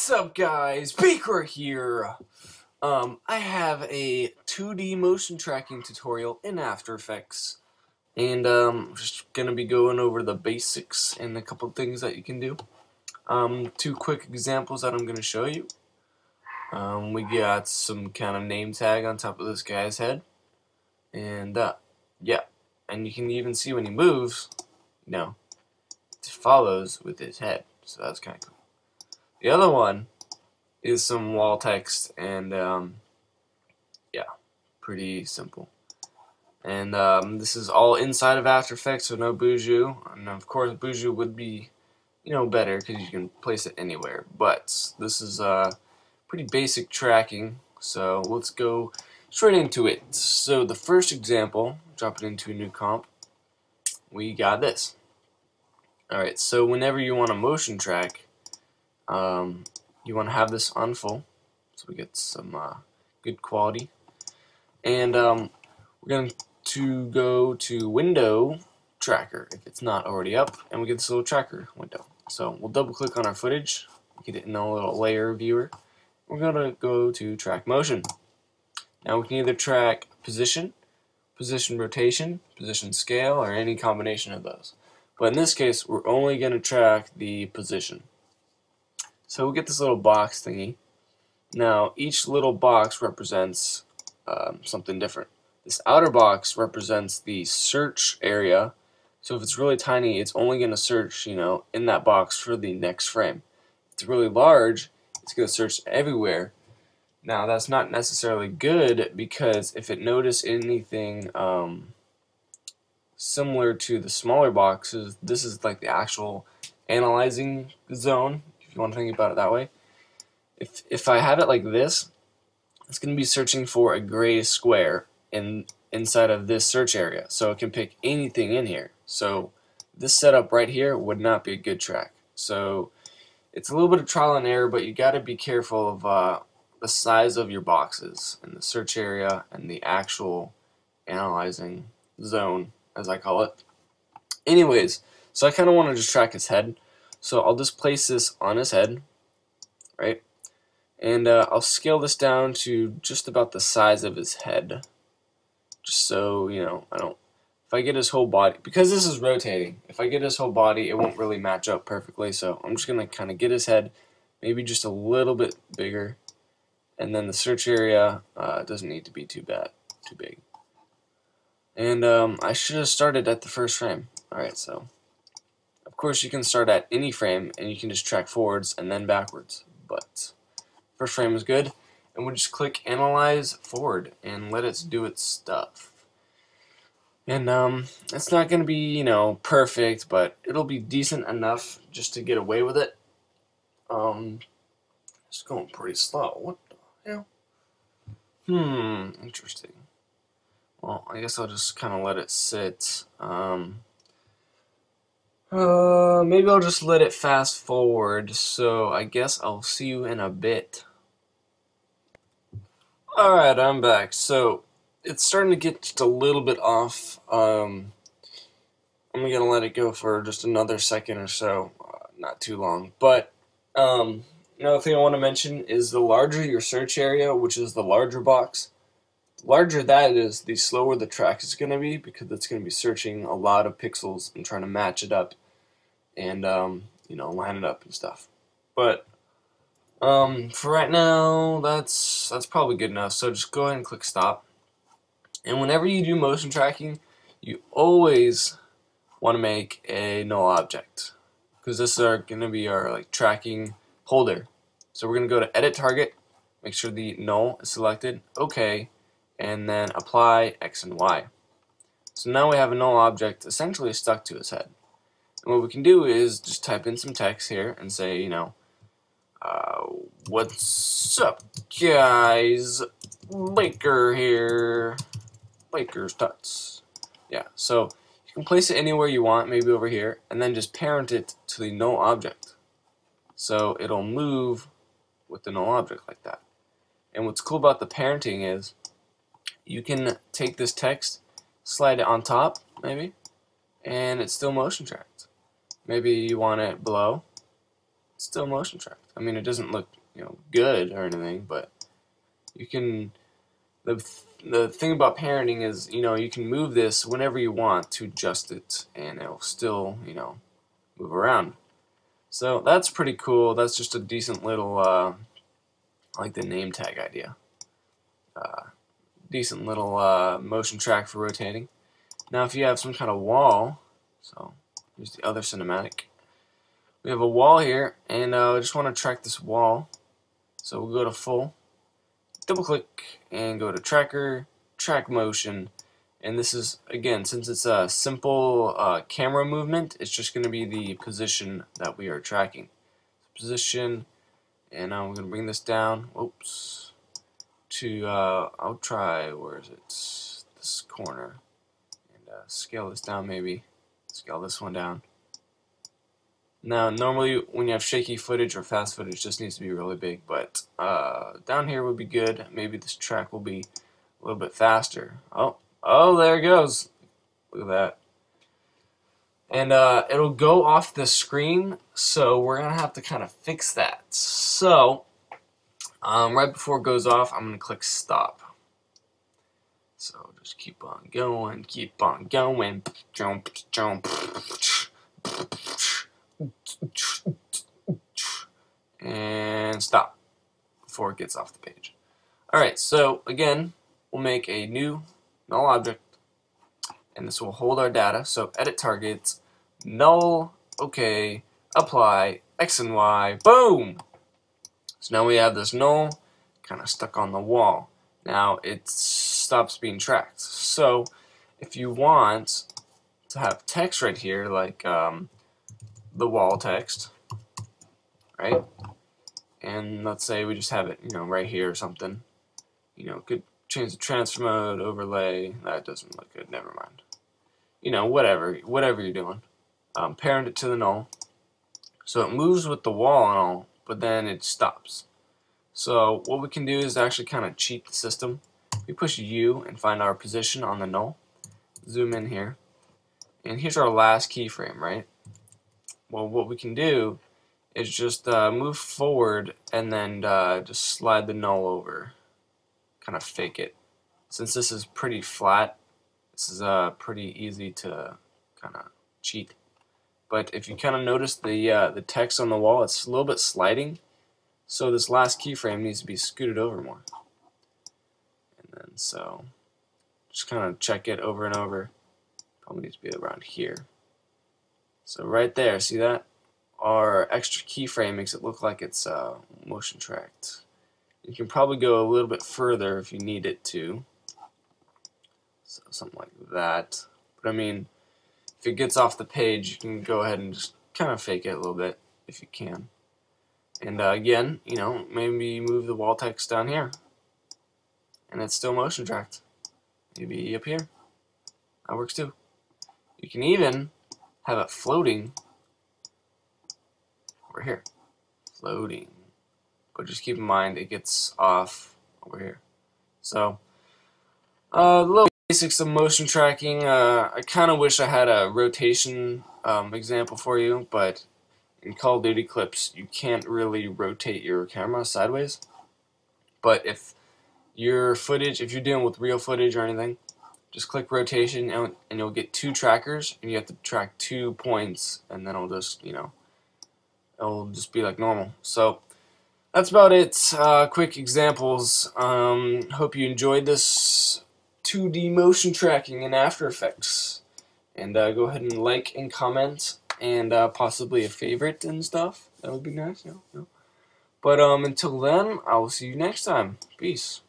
What's up, guys? Baker here. I have a 2D motion tracking tutorial in After Effects, and I'm just gonna be going over the basics and a couple things that you can do. Two quick examples that I'm gonna show you. We got some kind of name tag on top of this guy's head, and yeah, and you can even see when he moves, it follows with his head. So that's kind of cool. The other one is some wall text, and yeah, pretty simple. And this is all inside of After Effects, so no Buju. And of course, Buju would be, better because you can place it anywhere. But this is pretty basic tracking, so let's go straight into it. So the first example, drop it into a new comp. We got this. All right, so whenever you want to motion track, you want to have this on full, so we get some good quality. And we're going to go to Window Tracker if it's not already up, and we get this little tracker window. So we'll double click on our footage, get it in a little layer viewer. We're going to go to Track Motion. Now we can either track position, position rotation, position scale, or any combination of those. But in this case, we're only going to track the position. So we'll get this little box thingy. Now each little box represents something different. This outer box represents the search area. So if it's really tiny, it's only going to search, in that box for the next frame. If it's really large, it's going to search everywhere. Now that's not necessarily good, because if it notices anything similar to the smaller boxes, this is like the actual analyzing zone, if you want to think about it that way. If I have it like this, it's going to be searching for a gray square inside of this search area, so it can pick anything in here. So this setup right here would not be a good track. So it's a little bit of trial and error, but you got to be careful of the size of your boxes and the search area and the actual analyzing zone, as I call it. Anyways, so I kind of want to just track his head, so I'll just place this on his head, right? And I'll scale this down to just about the size of his head, just so I don't. If I get his whole body, because this is rotating, if I get his whole body, it won't really match up perfectly. So I'm just gonna kind of get his head, maybe just a little bit bigger, and then the search area doesn't need to be too big. And I should have started at the first frame. All right, so of course you can start at any frame, and you can just track forwards and then backwards, but first frame is good, and we'll just click Analyze Forward and let it do its stuff. And it's not going to be, perfect, but it'll be decent enough just to get away with it. It's going pretty slow. What the hell? Interesting. Well, I guess I'll just kind of let it sit. Maybe I'll just let it fast forward, so I guess I'll see you in a bit. Alright, I'm back. So, it's starting to get just a little bit off. I'm gonna let it go for just another second or so, not too long. But, another thing I want to mention is the larger your search area, which is the larger box, the larger that is, the slower the track is going to be, because it's going to be searching a lot of pixels and trying to match it up and line it up and stuff. But for right now, that's probably good enough. So just go ahead and click stop. And whenever you do motion tracking, you always want to make a null object, because this is going to be our tracking holder. So we're going to go to Edit Target, make sure the null is selected, OK, and then apply X and Y. So now we have a null object essentially stuck to his head. And what we can do is just type in some text here and say, what's up, guys? Baker here. Baker's Tuts. Yeah, so you can place it anywhere you want, maybe over here, and then just parent it to the null object. So it'll move with the null object like that. And what's cool about the parenting is you can take this text, slide it on top, maybe, and it's still motion tracked. Maybe you want it below, It's still motion tracked. I mean, it doesn't look, good or anything, but you can. The thing about parenting is, you can move this whenever you want to adjust it, and it'll still, move around. So that's pretty cool. That's just a decent little, like the name tag idea. Decent little motion track for rotating. Now, if you have some kind of wall, so here's the other cinematic. We have a wall here, and I just want to track this wall. So we'll go to full, double click, and go to tracker, track motion. And this is, again, since it's a simple camera movement, it's just going to be the position that we are tracking. Position, and I'm going to bring this down, oops, to, I'll try, where is it, this corner, and scale this down maybe, scale this one down. Now, normally when you have shaky footage or fast footage, this needs to be really big, but down here would be good. Maybe this track will be a little bit faster. Oh, there it goes. Look at that. And it'll go off the screen, so we're going to have to kind of fix that. So, right before it goes off, I'm going to click stop. So, just keep on going, jump, jump. And stop before it gets off the page. Alright, so again, we'll make a new null object, and this will hold our data. So edit targets, null, okay, apply, X and Y, boom! So now we have this null kind of stuck on the wall. Now it stops being tracked. So if you want to have text right here, like the wall text, right? And let's say we just have it, right here or something. Could change the transfer mode, overlay. That doesn't look good. Never mind. Whatever you're doing. Parent it to the null, so it moves with the wall and all, but then it stops. So what we can do is actually kind of cheat the system. We push U and find our position on the null. Zoom in here, and here's our last keyframe, right? Well, what we can do is just move forward and then just slide the null over, kind of fake it. Since this is pretty flat, this is pretty easy to kind of cheat. But if you kind of notice the text on the wall, it's a little bit sliding, so this last keyframe needs to be scooted over more. And then so just kind of check it over and over. Probably needs to be around here. So right there, see that? Our extra keyframe makes it look like it's motion tracked. You can probably go a little bit further if you need it to. So something like that. But I mean, if it gets off the page, you can go ahead and just kind of fake it a little bit if you can. And again, maybe move the wall text down here. And it's still motion tracked. Maybe up here. That works too. You can even have it floating over here. Floating. But just keep in mind it gets off over here. So, the little basics of motion tracking. I kind of wish I had a rotation example for you, but in Call of Duty clips you can't really rotate your camera sideways. But if your footage, if you're dealing with real footage or anything, just click rotation and you'll get two trackers, and you have to track 2 points, and then it'll just, it'll just be like normal. So that's about it. Quick examples. Hope you enjoyed this 2D motion tracking in After Effects. And go ahead and like and comment, and possibly a favorite and stuff. That would be nice. But until then, I will see you next time. Peace.